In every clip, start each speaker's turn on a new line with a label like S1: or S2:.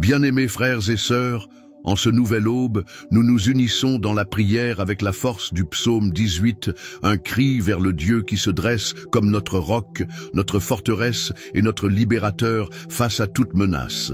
S1: Bien-aimés frères et sœurs, en ce nouvel aube, nous nous unissons dans la prière avec la force du psaume 18, un cri vers le Dieu qui se dresse comme notre roc, notre forteresse et notre libérateur face à toute menace.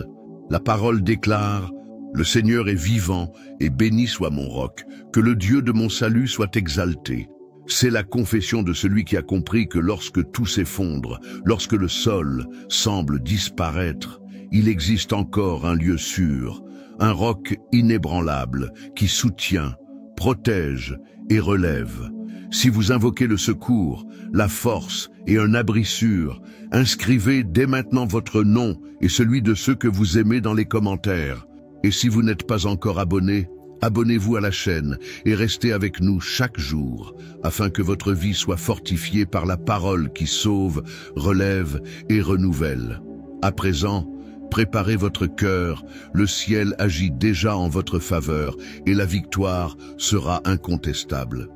S1: La parole déclare: le Seigneur est vivant et béni soit mon roc, que le Dieu de mon salut soit exalté. C'est la confession de celui qui a compris que lorsque tout s'effondre, lorsque le sol semble disparaître, il existe encore un lieu sûr, un roc inébranlable qui soutient, protège et relève. Si vous invoquez le secours, la force et un abri sûr, inscrivez dès maintenant votre nom et celui de ceux que vous aimez dans les commentaires. Et si vous n'êtes pas encore abonné, abonnez-vous à la chaîne et restez avec nous chaque jour, afin que votre vie soit fortifiée par la parole qui sauve, relève et renouvelle. À présent, préparez votre cœur, le ciel agit déjà en votre faveur et la victoire sera incontestable.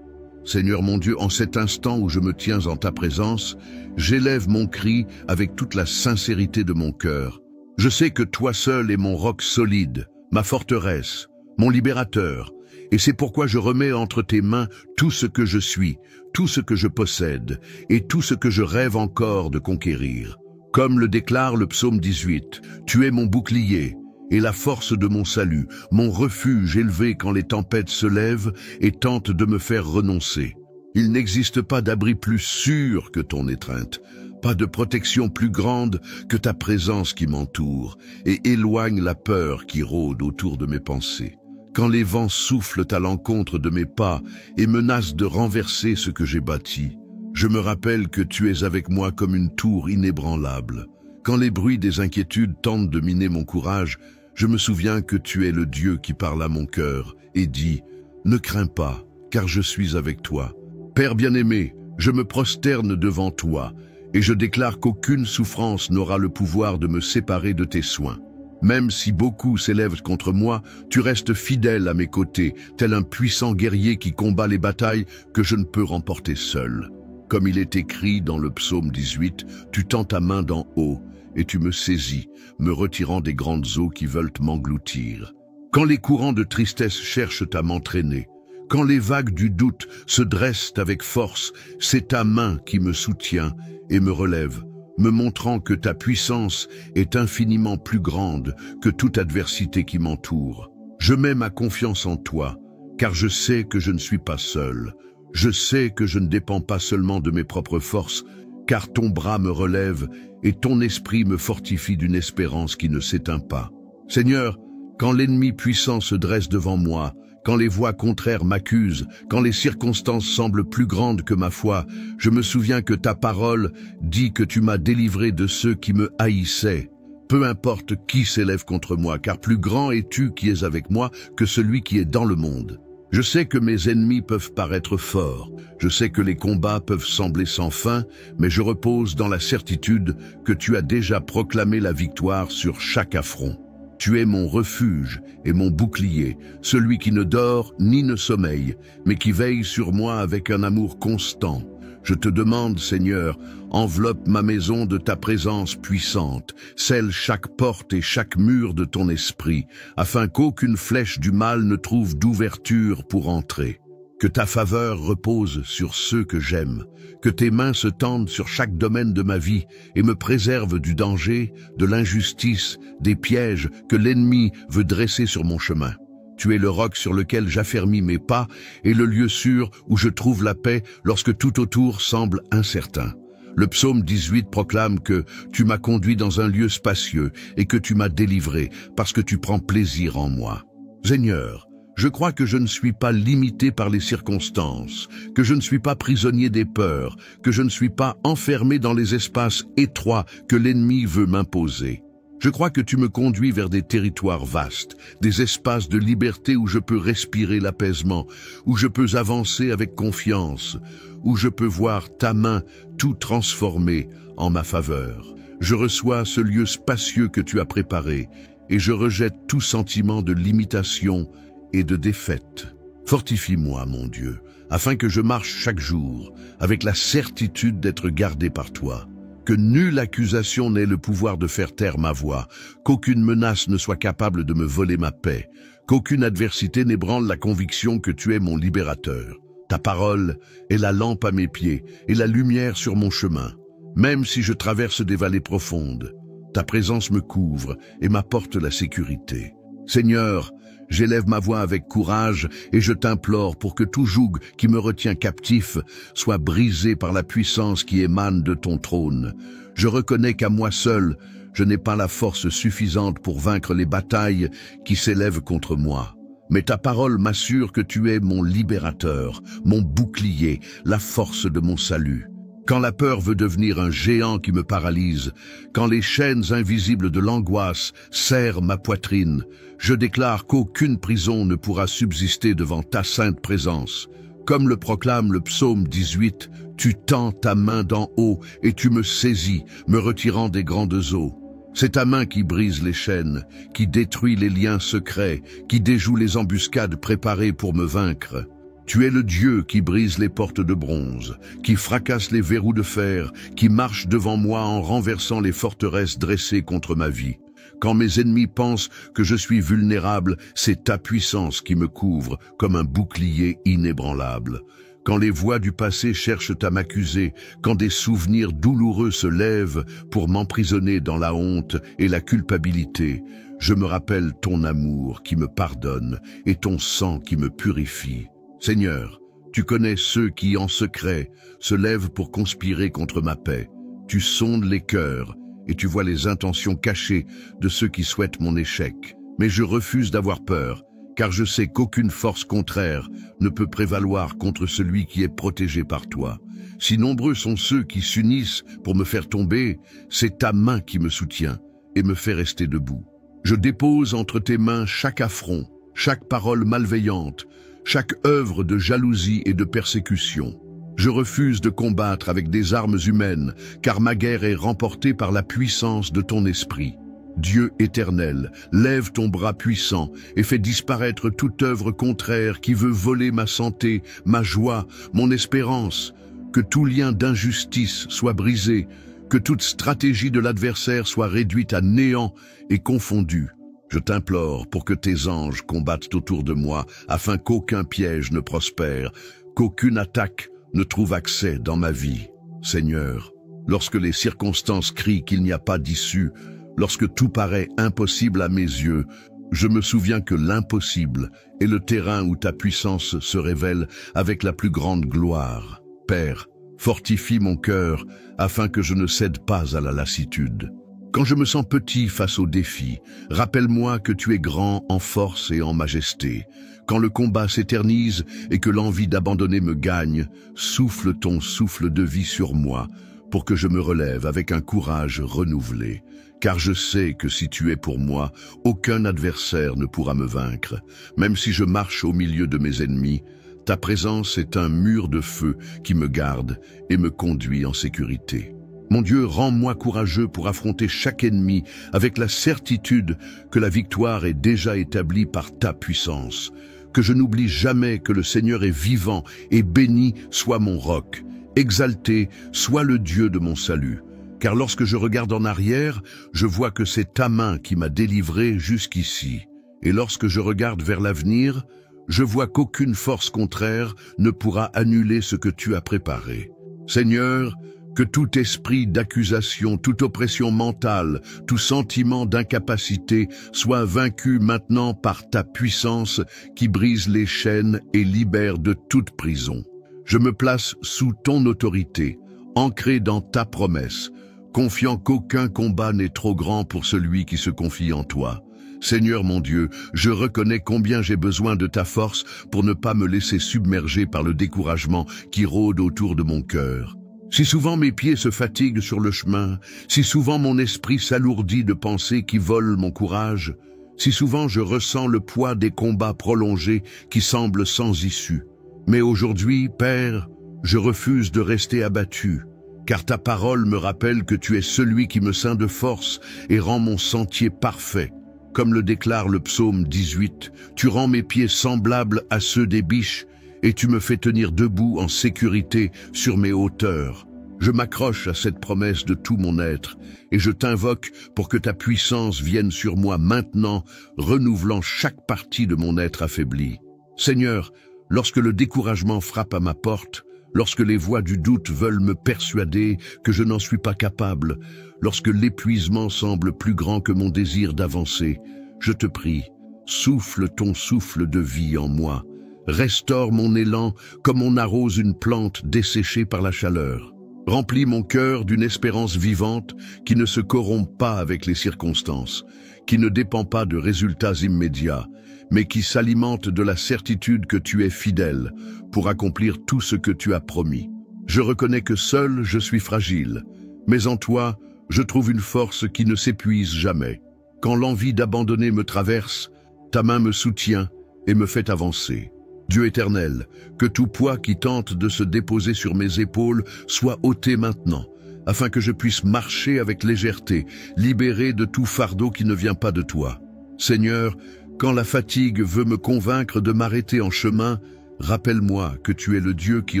S1: Seigneur mon Dieu, en cet instant où je me tiens en ta présence, j'élève mon cri avec toute la sincérité de mon cœur. Je sais que toi seul es mon roc solide, ma forteresse, mon libérateur, et c'est pourquoi je remets entre tes mains tout ce que je suis, tout ce que je possède, et tout ce que je rêve encore de conquérir. Comme le déclare le psaume 18, tu es mon bouclier et la force de mon salut, mon refuge élevé quand les tempêtes se lèvent et tentent de me faire renoncer. Il n'existe pas d'abri plus sûr que ton étreinte, pas de protection plus grande que ta présence qui m'entoure et éloigne la peur qui rôde autour de mes pensées. Quand les vents soufflent à l'encontre de mes pas et menacent de renverser ce que j'ai bâti, je me rappelle que tu es avec moi comme une tour inébranlable. Quand les bruits des inquiétudes tentent de miner mon courage, je me souviens que tu es le Dieu qui parle à mon cœur et dit « Ne crains pas, car je suis avec toi. Père bien-aimé, je me prosterne devant toi et je déclare qu'aucune souffrance n'aura le pouvoir de me séparer de tes soins. Même si beaucoup s'élèvent contre moi, tu restes fidèle à mes côtés, tel un puissant guerrier qui combat les batailles que je ne peux remporter seul. Comme il est écrit dans le psaume 18, tu tends ta main d'en haut et tu me saisis, me retirant des grandes eaux qui veulent m'engloutir. Quand les courants de tristesse cherchent à m'entraîner, quand les vagues du doute se dressent avec force, c'est ta main qui me soutient et me relève, me montrant que ta puissance est infiniment plus grande que toute adversité qui m'entoure. Je mets ma confiance en toi, car je sais que je ne suis pas seul. Je sais que je ne dépends pas seulement de mes propres forces, car ton bras me relève et ton esprit me fortifie d'une espérance qui ne s'éteint pas. Seigneur, quand l'ennemi puissant se dresse devant moi, quand les voix contraires m'accusent, quand les circonstances semblent plus grandes que ma foi, je me souviens que ta parole dit que tu m'as délivré de ceux qui me haïssaient. Peu importe qui s'élève contre moi, car plus grand es-tu qui es avec moi que celui qui est dans le monde. Je sais que mes ennemis peuvent paraître forts, je sais que les combats peuvent sembler sans fin, mais je repose dans la certitude que tu as déjà proclamé la victoire sur chaque affront. Tu es mon refuge et mon bouclier, celui qui ne dort ni ne sommeille, mais qui veille sur moi avec un amour constant. Je te demande, Seigneur, enveloppe ma maison de ta présence puissante, scelle chaque porte et chaque mur de ton esprit, afin qu'aucune flèche du mal ne trouve d'ouverture pour entrer. Que ta faveur repose sur ceux que j'aime, que tes mains se tendent sur chaque domaine de ma vie et me préservent du danger, de l'injustice, des pièges que l'ennemi veut dresser sur mon chemin. Tu es le roc sur lequel j'affermis mes pas et le lieu sûr où je trouve la paix lorsque tout autour semble incertain. Le psaume 18 proclame que tu m'as conduit dans un lieu spacieux et que tu m'as délivré parce que tu prends plaisir en moi. Seigneur, je crois que je ne suis pas limité par les circonstances, que je ne suis pas prisonnier des peurs, que je ne suis pas enfermé dans les espaces étroits que l'ennemi veut m'imposer. Je crois que tu me conduis vers des territoires vastes, des espaces de liberté où je peux respirer l'apaisement, où je peux avancer avec confiance, où je peux voir ta main tout transformer en ma faveur. Je reçois ce lieu spacieux que tu as préparé et je rejette tout sentiment de limitation et de défaite. Fortifie-moi, mon Dieu, afin que je marche chaque jour avec la certitude d'être gardé par toi. Que nulle accusation n'ait le pouvoir de faire taire ma voix, qu'aucune menace ne soit capable de me voler ma paix, qu'aucune adversité n'ébranle la conviction que tu es mon libérateur. Ta parole est la lampe à mes pieds et la lumière sur mon chemin. Même si je traverse des vallées profondes, ta présence me couvre et m'apporte la sécurité. Seigneur, j'élève ma voix avec courage et je t'implore pour que tout joug qui me retient captif soit brisé par la puissance qui émane de ton trône. Je reconnais qu'à moi seul, je n'ai pas la force suffisante pour vaincre les batailles qui s'élèvent contre moi. Mais ta parole m'assure que tu es mon libérateur, mon bouclier, la force de mon salut. Quand la peur veut devenir un géant qui me paralyse, quand les chaînes invisibles de l'angoisse serrent ma poitrine, je déclare qu'aucune prison ne pourra subsister devant ta sainte présence. Comme le proclame le psaume 18, tu tends ta main d'en haut et tu me saisis, me retirant des grandes eaux. C'est ta main qui brise les chaînes, qui détruit les liens secrets, qui déjoue les embuscades préparées pour me vaincre. Tu es le Dieu qui brise les portes de bronze, qui fracasse les verrous de fer, qui marche devant moi en renversant les forteresses dressées contre ma vie. Quand mes ennemis pensent que je suis vulnérable, c'est ta puissance qui me couvre comme un bouclier inébranlable. Quand les voix du passé cherchent à m'accuser, quand des souvenirs douloureux se lèvent pour m'emprisonner dans la honte et la culpabilité, je me rappelle ton amour qui me pardonne et ton sang qui me purifie. Seigneur, tu connais ceux qui, en secret, se lèvent pour conspirer contre ma paix. Tu sondes les cœurs et tu vois les intentions cachées de ceux qui souhaitent mon échec. Mais je refuse d'avoir peur, car je sais qu'aucune force contraire ne peut prévaloir contre celui qui est protégé par toi. Si nombreux sont ceux qui s'unissent pour me faire tomber, c'est ta main qui me soutient et me fait rester debout. Je dépose entre tes mains chaque affront, chaque parole malveillante, chaque œuvre de jalousie et de persécution. Je refuse de combattre avec des armes humaines, car ma guerre est remportée par la puissance de ton esprit. Dieu éternel, lève ton bras puissant et fais disparaître toute œuvre contraire qui veut voler ma santé, ma joie, mon espérance. Que tout lien d'injustice soit brisé, que toute stratégie de l'adversaire soit réduite à néant et confondue. Je t'implore pour que tes anges combattent autour de moi, afin qu'aucun piège ne prospère, qu'aucune attaque ne trouve accès dans ma vie. Seigneur, lorsque les circonstances crient qu'il n'y a pas d'issue, lorsque tout paraît impossible à mes yeux, je me souviens que l'impossible est le terrain où ta puissance se révèle avec la plus grande gloire. Père, fortifie mon cœur afin que je ne cède pas à la lassitude. Quand je me sens petit face aux défis, rappelle-moi que tu es grand en force et en majesté. Quand le combat s'éternise et que l'envie d'abandonner me gagne, souffle ton souffle de vie sur moi pour que je me relève avec un courage renouvelé. Car je sais que si tu es pour moi, aucun adversaire ne pourra me vaincre. Même si je marche au milieu de mes ennemis, ta présence est un mur de feu qui me garde et me conduit en sécurité. Mon Dieu, rends-moi courageux pour affronter chaque ennemi avec la certitude que la victoire est déjà établie par ta puissance. Que je n'oublie jamais que le Seigneur est vivant et béni soit mon roc. Exalté soit le Dieu de mon salut. Car lorsque je regarde en arrière, je vois que c'est ta main qui m'a délivré jusqu'ici. Et lorsque je regarde vers l'avenir, je vois qu'aucune force contraire ne pourra annuler ce que tu as préparé. Seigneur, que tout esprit d'accusation, toute oppression mentale, tout sentiment d'incapacité soit vaincu maintenant par ta puissance qui brise les chaînes et libère de toute prison. Je me place sous ton autorité, ancré dans ta promesse, confiant qu'aucun combat n'est trop grand pour celui qui se confie en toi. Seigneur mon Dieu, je reconnais combien j'ai besoin de ta force pour ne pas me laisser submerger par le découragement qui rôde autour de mon cœur. Si souvent mes pieds se fatiguent sur le chemin, si souvent mon esprit s'alourdit de pensées qui volent mon courage, si souvent je ressens le poids des combats prolongés qui semblent sans issue. Mais aujourd'hui, Père, je refuse de rester abattu, car ta parole me rappelle que tu es celui qui me ceint de force et rend mon sentier parfait. Comme le déclare le psaume 18, tu rends mes pieds semblables à ceux des biches, et tu me fais tenir debout en sécurité sur mes hauteurs. Je m'accroche à cette promesse de tout mon être et je t'invoque pour que ta puissance vienne sur moi maintenant, renouvelant chaque partie de mon être affaibli. Seigneur, lorsque le découragement frappe à ma porte, lorsque les voix du doute veulent me persuader que je n'en suis pas capable, lorsque l'épuisement semble plus grand que mon désir d'avancer, je te prie, souffle ton souffle de vie en moi. Restaure mon élan comme on arrose une plante desséchée par la chaleur. Remplis mon cœur d'une espérance vivante qui ne se corrompt pas avec les circonstances, qui ne dépend pas de résultats immédiats, mais qui s'alimente de la certitude que tu es fidèle pour accomplir tout ce que tu as promis. Je reconnais que seul je suis fragile, mais en toi, je trouve une force qui ne s'épuise jamais. Quand l'envie d'abandonner me traverse, ta main me soutient et me fait avancer. Dieu éternel, que tout poids qui tente de se déposer sur mes épaules soit ôté maintenant, afin que je puisse marcher avec légèreté, libéré de tout fardeau qui ne vient pas de toi. Seigneur, quand la fatigue veut me convaincre de m'arrêter en chemin, rappelle-moi que tu es le Dieu qui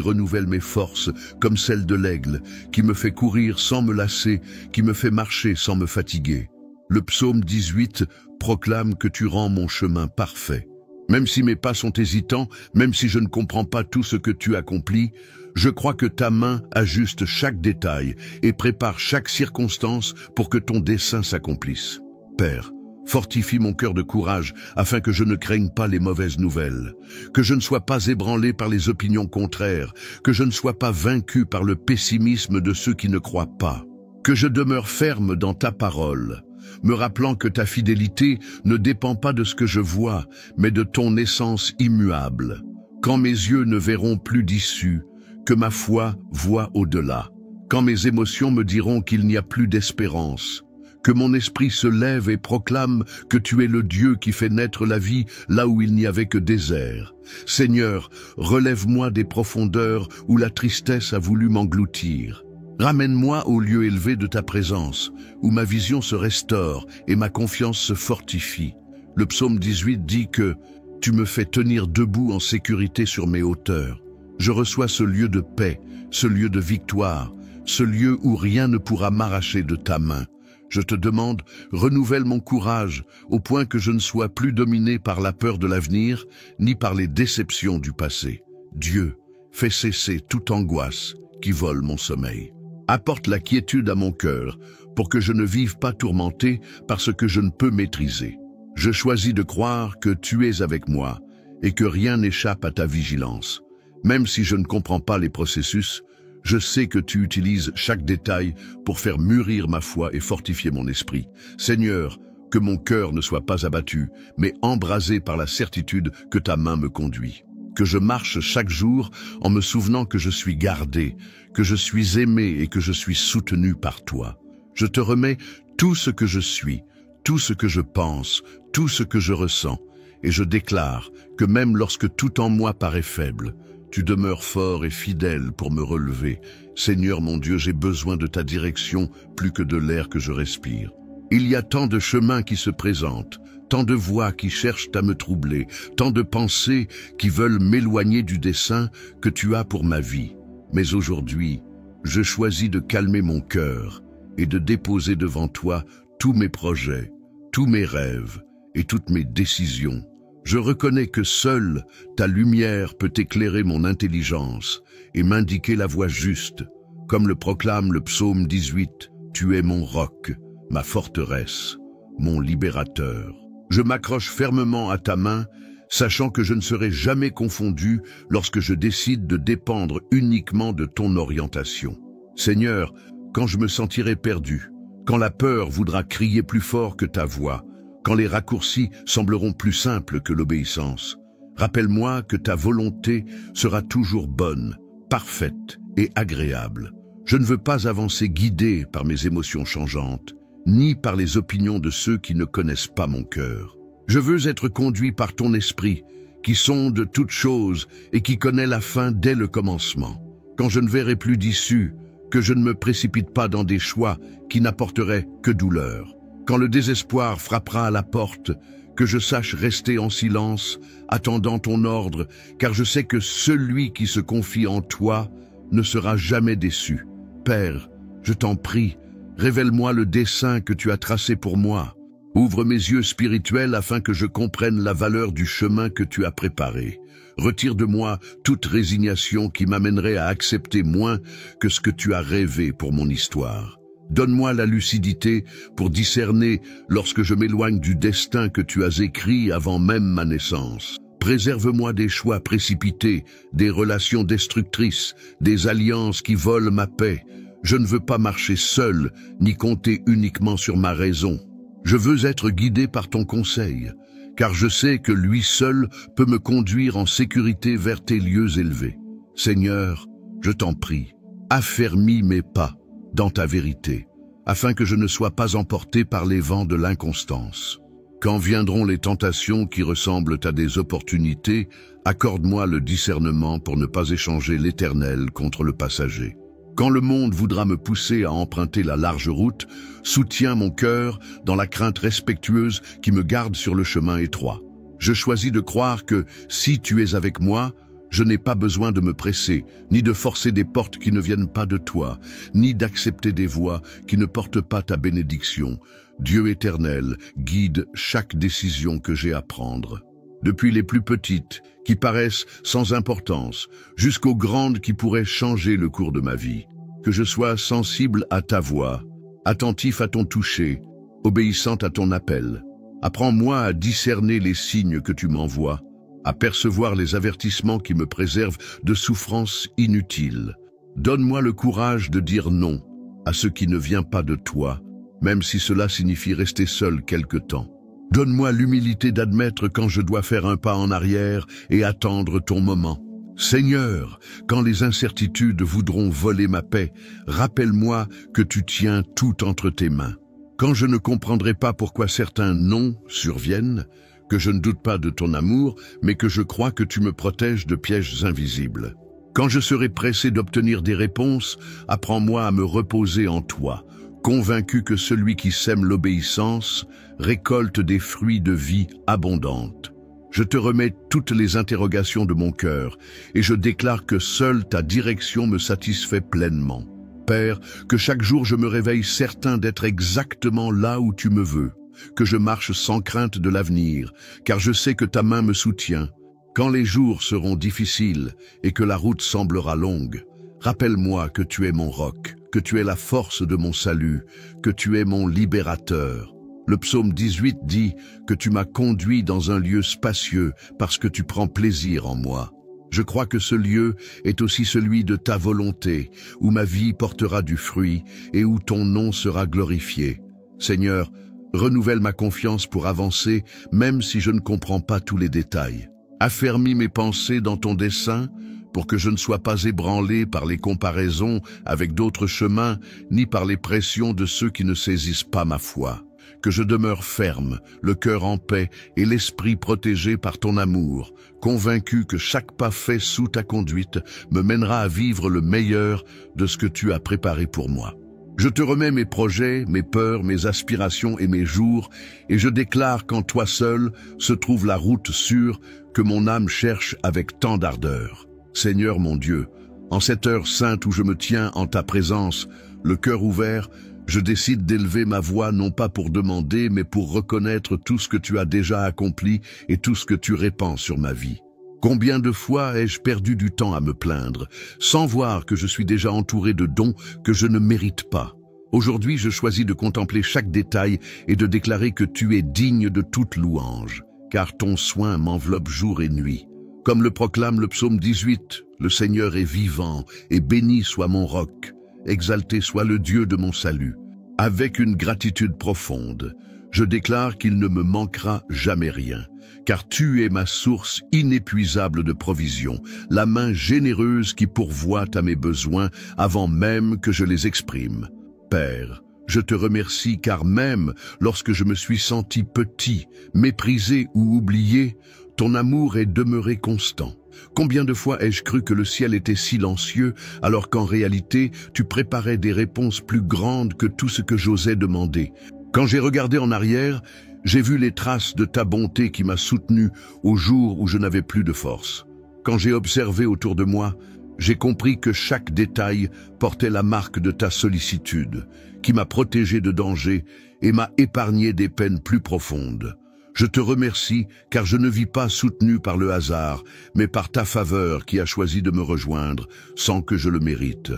S1: renouvelle mes forces comme celles de l'aigle, qui me fait courir sans me lasser, qui me fait marcher sans me fatiguer. Le psaume 18 proclame que tu rends mon chemin parfait. Même si mes pas sont hésitants, même si je ne comprends pas tout ce que tu accomplis, je crois que ta main ajuste chaque détail et prépare chaque circonstance pour que ton dessein s'accomplisse. Père, fortifie mon cœur de courage afin que je ne craigne pas les mauvaises nouvelles, que je ne sois pas ébranlé par les opinions contraires, que je ne sois pas vaincu par le pessimisme de ceux qui ne croient pas, que je demeure ferme dans ta parole, me rappelant que ta fidélité ne dépend pas de ce que je vois, mais de ton essence immuable. Quand mes yeux ne verront plus d'issue, que ma foi voie au-delà. Quand mes émotions me diront qu'il n'y a plus d'espérance, que mon esprit se lève et proclame que tu es le Dieu qui fait naître la vie là où il n'y avait que désert. Seigneur, relève-moi des profondeurs où la tristesse a voulu m'engloutir. Ramène-moi au lieu élevé de ta présence, où ma vision se restaure et ma confiance se fortifie. Le psaume 18 dit que « Tu me fais tenir debout en sécurité sur mes hauteurs ». Je reçois ce lieu de paix, ce lieu de victoire, ce lieu où rien ne pourra m'arracher de ta main. Je te demande, renouvelle mon courage, au point que je ne sois plus dominé par la peur de l'avenir, ni par les déceptions du passé. Dieu, fais cesser toute angoisse qui vole mon sommeil. Apporte la quiétude à mon cœur, pour que je ne vive pas tourmenté par ce que je ne peux maîtriser. Je choisis de croire que tu es avec moi, et que rien n'échappe à ta vigilance. Même si je ne comprends pas les processus, je sais que tu utilises chaque détail pour faire mûrir ma foi et fortifier mon esprit. Seigneur, que mon cœur ne soit pas abattu, mais embrasé par la certitude que ta main me conduit. Que je marche chaque jour en me souvenant que je suis gardé, que je suis aimé et que je suis soutenu par toi. Je te remets tout ce que je suis, tout ce que je pense, tout ce que je ressens, et je déclare que même lorsque tout en moi paraît faible, tu demeures fort et fidèle pour me relever. Seigneur mon Dieu, j'ai besoin de ta direction plus que de l'air que je respire. Il y a tant de chemins qui se présentent, tant de voix qui cherchent à me troubler, tant de pensées qui veulent m'éloigner du dessein que tu as pour ma vie. Mais aujourd'hui, je choisis de calmer mon cœur et de déposer devant toi tous mes projets, tous mes rêves et toutes mes décisions. Je reconnais que seule ta lumière peut éclairer mon intelligence et m'indiquer la voie juste. Comme le proclame le psaume 18, tu es mon roc, ma forteresse, mon libérateur. Je m'accroche fermement à ta main, sachant que je ne serai jamais confondu lorsque je décide de dépendre uniquement de ton orientation. Seigneur, quand je me sentirai perdu, quand la peur voudra crier plus fort que ta voix, quand les raccourcis sembleront plus simples que l'obéissance, rappelle-moi que ta volonté sera toujours bonne, parfaite et agréable. Je ne veux pas avancer guidé par mes émotions changeantes, ni par les opinions de ceux qui ne connaissent pas mon cœur. Je veux être conduit par ton esprit, qui sonde toutes choses et qui connaît la fin dès le commencement. Quand je ne verrai plus d'issue, que je ne me précipite pas dans des choix qui n'apporteraient que douleur. Quand le désespoir frappera à la porte, que je sache rester en silence, attendant ton ordre, car je sais que celui qui se confie en toi ne sera jamais déçu. Père, je t'en prie, révèle-moi le dessein que tu as tracé pour moi. Ouvre mes yeux spirituels afin que je comprenne la valeur du chemin que tu as préparé. Retire de moi toute résignation qui m'amènerait à accepter moins que ce que tu as rêvé pour mon histoire. Donne-moi la lucidité pour discerner lorsque je m'éloigne du destin que tu as écrit avant même ma naissance. Préserve-moi des choix précipités, des relations destructrices, des alliances qui volent ma paix. Je ne veux pas marcher seul, ni compter uniquement sur ma raison. Je veux être guidé par ton conseil, car je sais que lui seul peut me conduire en sécurité vers tes lieux élevés. Seigneur, je t'en prie, affermis mes pas dans ta vérité, afin que je ne sois pas emporté par les vents de l'inconstance. Quand viendront les tentations qui ressemblent à des opportunités, accorde-moi le discernement pour ne pas échanger l'éternel contre le passager. Quand le monde voudra me pousser à emprunter la large route, soutiens mon cœur dans la crainte respectueuse qui me garde sur le chemin étroit. Je choisis de croire que, si tu es avec moi, je n'ai pas besoin de me presser, ni de forcer des portes qui ne viennent pas de toi, ni d'accepter des voies qui ne portent pas ta bénédiction. Dieu éternel, guide chaque décision que j'ai à prendre. Depuis les plus petites, qui paraissent sans importance, jusqu'aux grandes qui pourraient changer le cours de ma vie. Que je sois sensible à ta voix, attentif à ton toucher, obéissant à ton appel. Apprends-moi à discerner les signes que tu m'envoies, à percevoir les avertissements qui me préservent de souffrances inutiles. Donne-moi le courage de dire non à ce qui ne vient pas de toi, même si cela signifie rester seul quelque temps. Donne-moi l'humilité d'admettre quand je dois faire un pas en arrière et attendre ton moment. Seigneur, quand les incertitudes voudront voler ma paix, rappelle-moi que tu tiens tout entre tes mains. Quand je ne comprendrai pas pourquoi certains non surviennent, que je ne doute pas de ton amour, mais que je crois que tu me protèges de pièges invisibles. Quand je serai pressé d'obtenir des réponses, apprends-moi à me reposer en toi, convaincu que celui qui sème l'obéissance récolte des fruits de vie abondante. Je te remets toutes les interrogations de mon cœur, et je déclare que seule ta direction me satisfait pleinement. Père, que chaque jour je me réveille certain d'être exactement là où tu me veux, que je marche sans crainte de l'avenir, car je sais que ta main me soutient. Quand les jours seront difficiles et que la route semblera longue, rappelle-moi que tu es mon roc, que tu es la force de mon salut, que tu es mon libérateur. Le psaume 18 dit que tu m'as conduit dans un lieu spacieux parce que tu prends plaisir en moi. Je crois que ce lieu est aussi celui de ta volonté, où ma vie portera du fruit et où ton nom sera glorifié. Seigneur, renouvelle ma confiance pour avancer, même si je ne comprends pas tous les détails. Affermis mes pensées dans ton dessein, pour que je ne sois pas ébranlé par les comparaisons avec d'autres chemins, ni par les pressions de ceux qui ne saisissent pas ma foi. Que je demeure ferme, le cœur en paix et l'esprit protégé par ton amour, convaincu que chaque pas fait sous ta conduite me mènera à vivre le meilleur de ce que tu as préparé pour moi. Je te remets mes projets, mes peurs, mes aspirations et mes jours, et je déclare qu'en toi seul se trouve la route sûre que mon âme cherche avec tant d'ardeur. Seigneur mon Dieu, en cette heure sainte où je me tiens en ta présence, le cœur ouvert, je décide d'élever ma voix non pas pour demander, mais pour reconnaître tout ce que tu as déjà accompli et tout ce que tu répands sur ma vie. Combien de fois ai-je perdu du temps à me plaindre, sans voir que je suis déjà entouré de dons que je ne mérite pas. Aujourd'hui, je choisis de contempler chaque détail et de déclarer que tu es digne de toute louange, car ton soin m'enveloppe jour et nuit. Comme le proclame le psaume 18, le Seigneur est vivant, et béni soit mon roc, exalté soit le Dieu de mon salut. Avec une gratitude profonde, je déclare qu'il ne me manquera jamais rien, car tu es ma source inépuisable de provision, la main généreuse qui pourvoit à mes besoins avant même que je les exprime. Père, je te remercie car même lorsque je me suis senti petit, méprisé ou oublié, ton amour est demeuré constant. Combien de fois ai-je cru que le ciel était silencieux, alors qu'en réalité, tu préparais des réponses plus grandes que tout ce que j'osais demander. Quand j'ai regardé en arrière, j'ai vu les traces de ta bonté qui m'a soutenu au jour où je n'avais plus de force. Quand j'ai observé autour de moi, J'ai compris que chaque détail portait la marque de ta sollicitude, qui m'a protégé de dangers et m'a épargné des peines plus profondes. Je te remercie car je ne vis pas soutenu par le hasard, mais par ta faveur qui a choisi de me rejoindre sans que je le mérite.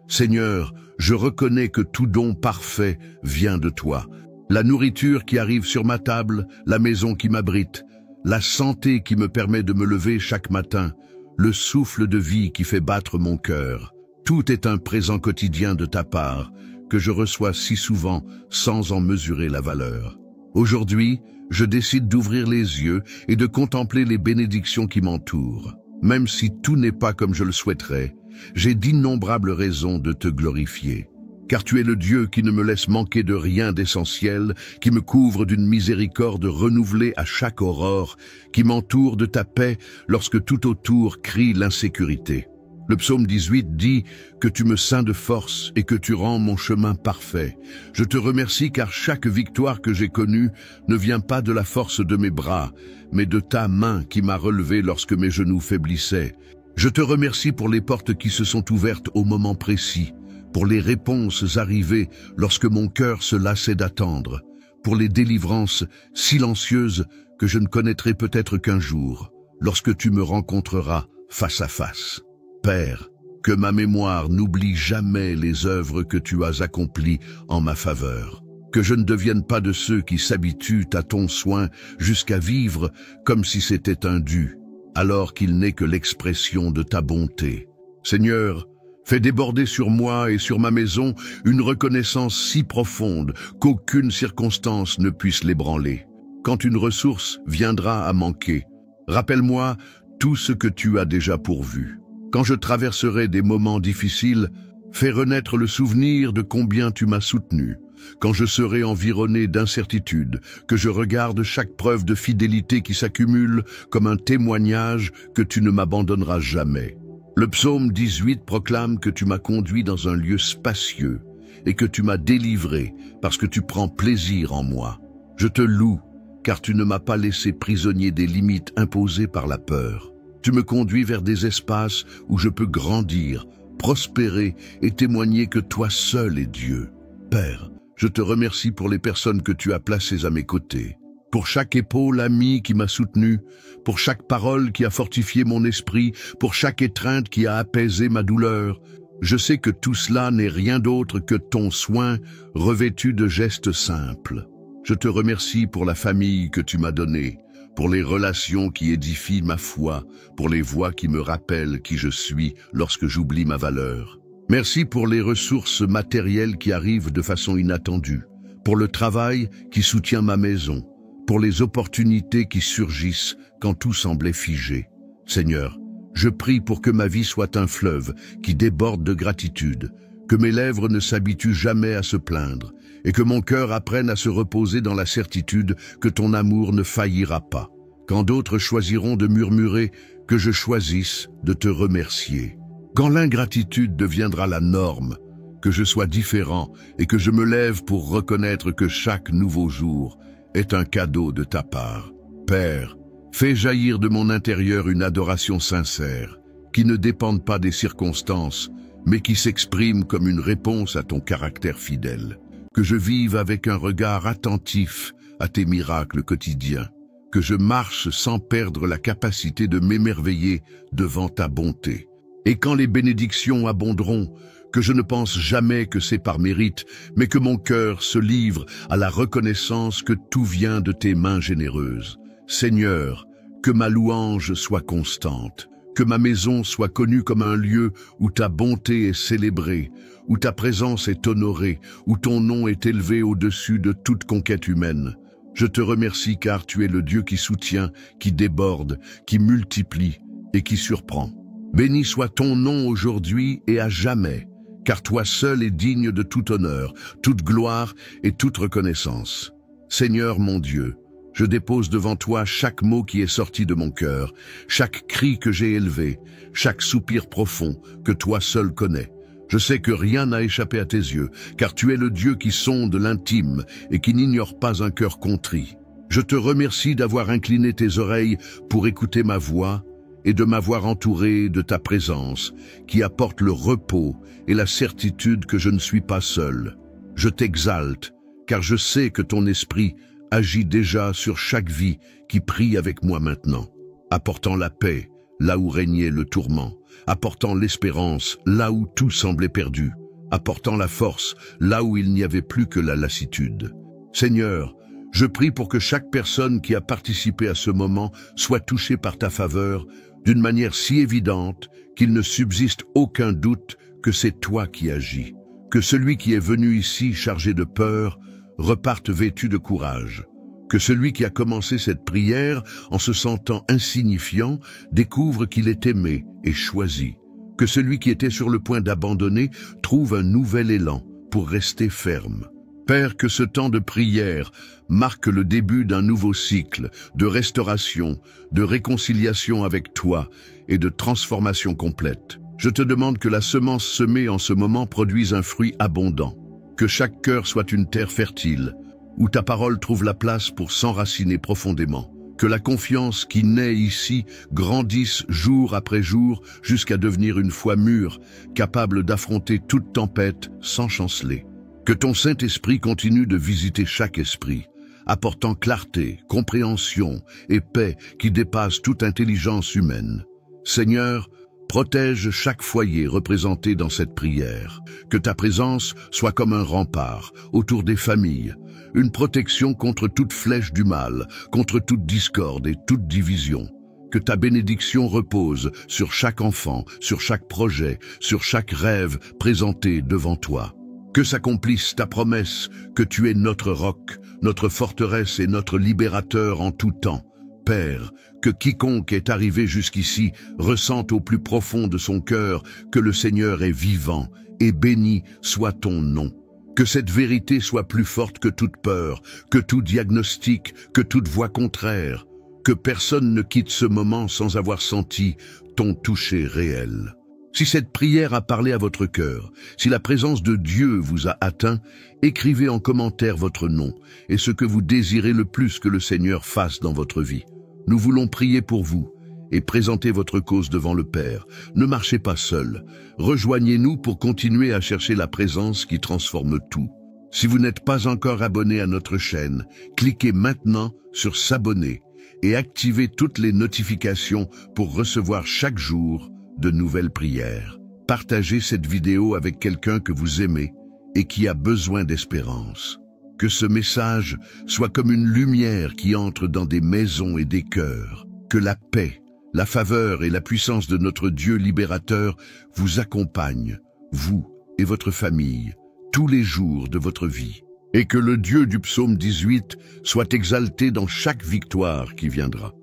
S1: Seigneur, je reconnais que tout don parfait vient de toi. La nourriture qui arrive sur ma table, la maison qui m'abrite, la santé qui me permet de me lever chaque matin, le souffle de vie qui fait battre mon cœur. Tout est un présent quotidien de ta part, que je reçois si souvent sans en mesurer la valeur. Aujourd'hui, je décide d'ouvrir les yeux et de contempler les bénédictions qui m'entourent. Même si tout n'est pas comme je le souhaiterais, j'ai d'innombrables raisons de te glorifier. Car tu es le Dieu qui ne me laisse manquer de rien d'essentiel, qui me couvre d'une miséricorde renouvelée à chaque aurore, qui m'entoure de ta paix lorsque tout autour crie l'insécurité. Le psaume 18 dit que tu me ceins de force et que tu rends mon chemin parfait. Je te remercie car chaque victoire que j'ai connue ne vient pas de la force de mes bras, mais de ta main qui m'a relevé lorsque mes genoux faiblissaient. Je te remercie pour les portes qui se sont ouvertes au moment précis, pour les réponses arrivées lorsque mon cœur se lassait d'attendre, pour les délivrances silencieuses que je ne connaîtrai peut-être qu'un jour, lorsque tu me rencontreras face à face. Père, que ma mémoire n'oublie jamais les œuvres que tu as accomplies en ma faveur. Que je ne devienne pas de ceux qui s'habituent à ton soin jusqu'à vivre comme si c'était un dû, alors qu'il n'est que l'expression de ta bonté. Seigneur, fais déborder sur moi et sur ma maison une reconnaissance si profonde qu'aucune circonstance ne puisse l'ébranler. Quand une ressource viendra à manquer, rappelle-moi tout ce que tu as déjà pourvu. Quand je traverserai des moments difficiles, fais renaître le souvenir de combien tu m'as soutenu. Quand je serai environné d'incertitudes, que je regarde chaque preuve de fidélité qui s'accumule comme un témoignage que tu ne m'abandonneras jamais. Le psaume 18 proclame que tu m'as conduit dans un lieu spacieux et que tu m'as délivré parce que tu prends plaisir en moi. Je te loue, car tu ne m'as pas laissé prisonnier des limites imposées par la peur. Tu me conduis vers des espaces où je peux grandir, prospérer et témoigner que toi seul es Dieu. Père, je te remercie pour les personnes que tu as placées à mes côtés, pour chaque épaule amie qui m'a soutenu, pour chaque parole qui a fortifié mon esprit, pour chaque étreinte qui a apaisé ma douleur. Je sais que tout cela n'est rien d'autre que ton soin revêtu de gestes simples. Je te remercie pour la famille que tu m'as donnée, pour les relations qui édifient ma foi, pour les voix qui me rappellent qui je suis lorsque j'oublie ma valeur. Merci pour les ressources matérielles qui arrivent de façon inattendue, pour le travail qui soutient ma maison, pour les opportunités qui surgissent quand tout semblait figé. Seigneur, je prie pour que ma vie soit un fleuve qui déborde de gratitude, que mes lèvres ne s'habituent jamais à se plaindre, et que mon cœur apprenne à se reposer dans la certitude que ton amour ne faillira pas. Quand d'autres choisiront de murmurer, que je choisisse de te remercier. Quand l'ingratitude deviendra la norme, que je sois différent et que je me lève pour reconnaître que chaque nouveau jour est un cadeau de ta part. Père, fais jaillir de mon intérieur une adoration sincère, qui ne dépende pas des circonstances, mais qui s'exprime comme une réponse à ton caractère fidèle. Que je vive avec un regard attentif à tes miracles quotidiens, que je marche sans perdre la capacité de m'émerveiller devant ta bonté. Et quand les bénédictions abonderont, que je ne pense jamais que c'est par mérite, mais que mon cœur se livre à la reconnaissance que tout vient de tes mains généreuses. Seigneur, que ma louange soit constante, que ma maison soit connue comme un lieu où ta bonté est célébrée, où ta présence est honorée, où ton nom est élevé au-dessus de toute conquête humaine. Je te remercie car tu es le Dieu qui soutient, qui déborde, qui multiplie et qui surprend. Béni soit ton nom aujourd'hui et à jamais, car toi seul es digne de tout honneur, toute gloire et toute reconnaissance. Seigneur mon Dieu, je dépose devant toi chaque mot qui est sorti de mon cœur, chaque cri que j'ai élevé, chaque soupir profond que toi seul connais. Je sais que rien n'a échappé à tes yeux, car tu es le Dieu qui sonde l'intime et qui n'ignore pas un cœur contrit. Je te remercie d'avoir incliné tes oreilles pour écouter ma voix et de m'avoir entouré de ta présence, qui apporte le repos et la certitude que je ne suis pas seul. Je t'exalte, car je sais que ton esprit agit déjà sur chaque vie qui prie avec moi maintenant, apportant la paix là où régnait le tourment, apportant l'espérance là où tout semblait perdu, apportant la force là où il n'y avait plus que la lassitude. Seigneur, je prie pour que chaque personne qui a participé à ce moment soit touchée par ta faveur d'une manière si évidente qu'il ne subsiste aucun doute que c'est toi qui agis. Que celui qui est venu ici chargé de peur reparte vêtu de courage. Que celui qui a commencé cette prière en se sentant insignifiant découvre qu'il est aimé et choisi. Que celui qui était sur le point d'abandonner trouve un nouvel élan pour rester ferme. Père, que ce temps de prière marque le début d'un nouveau cycle de restauration, de réconciliation avec toi et de transformation complète. Je te demande que la semence semée en ce moment produise un fruit abondant, que chaque cœur soit une terre fertile, où ta parole trouve la place pour s'enraciner profondément. Que la confiance qui naît ici grandisse jour après jour jusqu'à devenir une foi mûre, capable d'affronter toute tempête sans chanceler. Que ton Saint-Esprit continue de visiter chaque esprit, apportant clarté, compréhension et paix qui dépassent toute intelligence humaine. Seigneur, protège chaque foyer représenté dans cette prière. Que ta présence soit comme un rempart autour des familles, une protection contre toute flèche du mal, contre toute discorde et toute division. Que ta bénédiction repose sur chaque enfant, sur chaque projet, sur chaque rêve présenté devant toi. Que s'accomplisse ta promesse que tu es notre roc, notre forteresse et notre libérateur en tout temps. Père, que quiconque est arrivé jusqu'ici ressente au plus profond de son cœur que le Seigneur est vivant, et béni soit ton nom. Que cette vérité soit plus forte que toute peur, que tout diagnostic, que toute voix contraire. Que personne ne quitte ce moment sans avoir senti ton toucher réel. Si cette prière a parlé à votre cœur, si la présence de Dieu vous a atteint, écrivez en commentaire votre nom et ce que vous désirez le plus que le Seigneur fasse dans votre vie. Nous voulons prier pour vous et présenter votre cause devant le Père. Ne marchez pas seul. Rejoignez-nous pour continuer à chercher la présence qui transforme tout. Si vous n'êtes pas encore abonné à notre chaîne, cliquez maintenant sur s'abonner et activez toutes les notifications pour recevoir chaque jour de nouvelles prières. Partagez cette vidéo avec quelqu'un que vous aimez et qui a besoin d'espérance. Que ce message soit comme une lumière qui entre dans des maisons et des cœurs. Que la paix, la faveur et la puissance de notre Dieu libérateur vous accompagnent, vous et votre famille, tous les jours de votre vie. Et que le Dieu du psaume 18 soit exalté dans chaque victoire qui viendra.